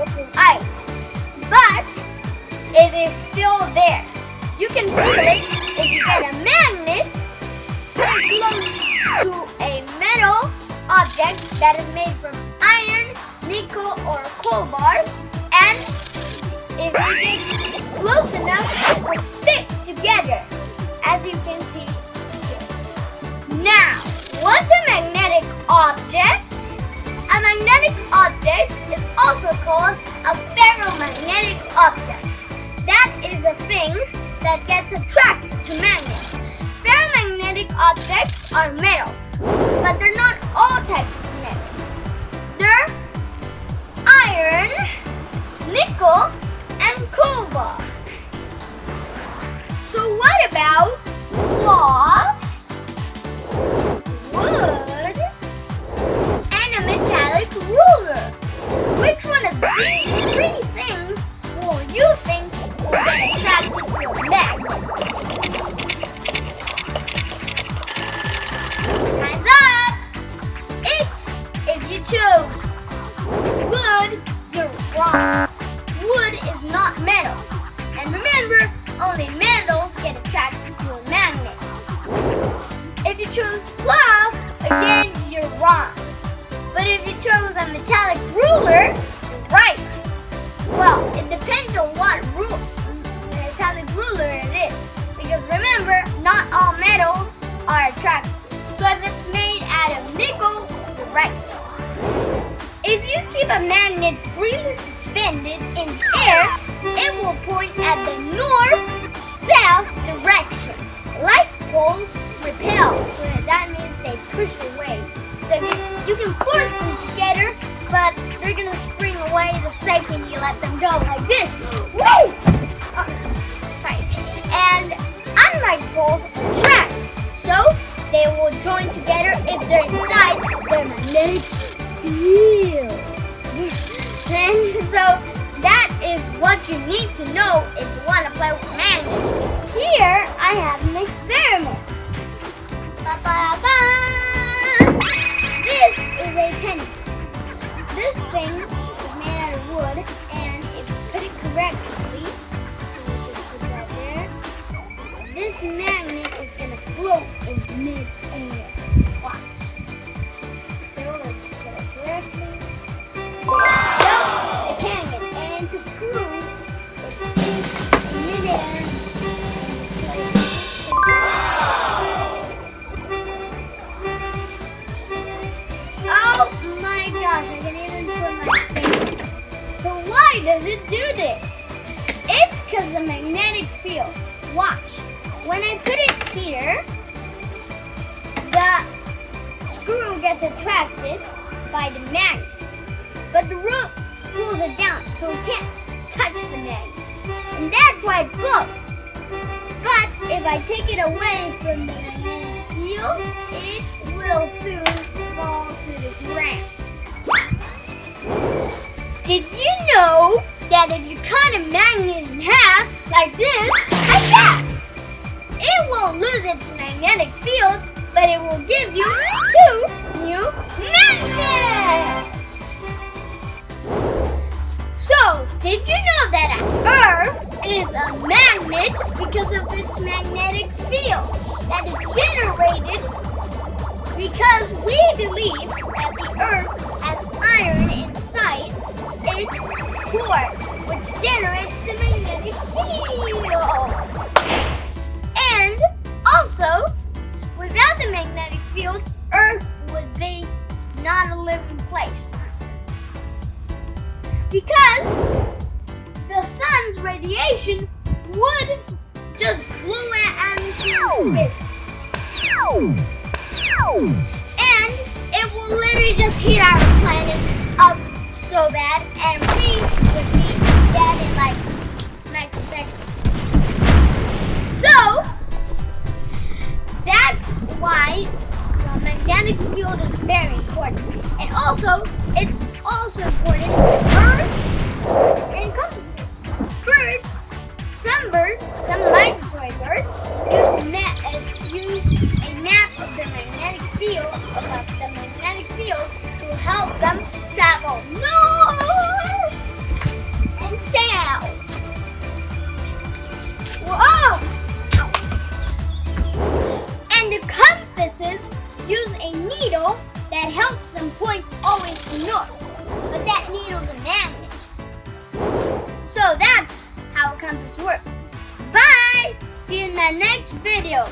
from ice, but it is still there. You can feel it if you get a magnet, put it close to a metal object that is made from iron, nickel, or cobalt, and if it gets close enough, it will stick together, as you can see here. Now, what's a magnetic object? A magnetic object is also called a ferromagnetic object. That is a thing that gets attracted to magnets. Ferromagnetic objects are metals, but they're not all types of metals. They're iron, nickel, and cobalt. So what about cloth, wood, and a metallic ruler? Which one of these three things will you think will get attracted to a magnet? Time's up! 8 if you chose wood, you're wrong. Wood is not metal. And remember, only metals get attracted to a magnet. If you chose cloth, again, you're wrong. But if you chose a metallic ruler, you're right. Well, it depends on what metallic ruler it is. Because remember, not all metals are attracted. So if it's made out of nickel, you're right. If you keep a magnet freely suspended in air, it will point at the north-south direction. Light poles repel, so that means they push away. So you can force them together, but they're gonna spring away the second you let them go, like this. Woo! Sorry. And unlike poles attract, so they will join together if they're inside their magnetic field. And so that is what you need to know if you want to play with magnets. Here I have an experiment. Ba-ba-ba! This is a penny. This thing is made out of wood, and if you put it correctly, put that there, this magnet is going to float in mid-air. Watch. So let's put it correctly. It's hanging, and to prove it's mid-air, oh my gosh, I can even put my finger. So why does it do this? It's because the magnetic field. Watch. When I put it here, the screw gets attracted by the magnet. But the rope pulls it down, so it can't touch the magnet. And that's why it floats. But if I take it away from the magnetic field, it will soon fall to the ground. Did you know that if you cut a magnet in half, like this, like that, it won't lose its magnetic field, but it will give you 2 new magnets! So, did you know that Earth is a magnet because of its magnetic field that is generated because we believe that the Earth has iron inside its core, which generates the magnetic field. And also, without the magnetic field, Earth would be not a living place. Because the sun's radiation would just blow out into space. And it will literally just heat our planet up so bad, and we would be dead in like microseconds. So, that's why the magnetic field is very important. And also, it's also important birds and compasses. Birds, some migratory birds, use a map of the magnetic field to help them travel north needle that helps them point always to north, but that needle's a magnet. So that's how a compass works. Bye! See you in the next video.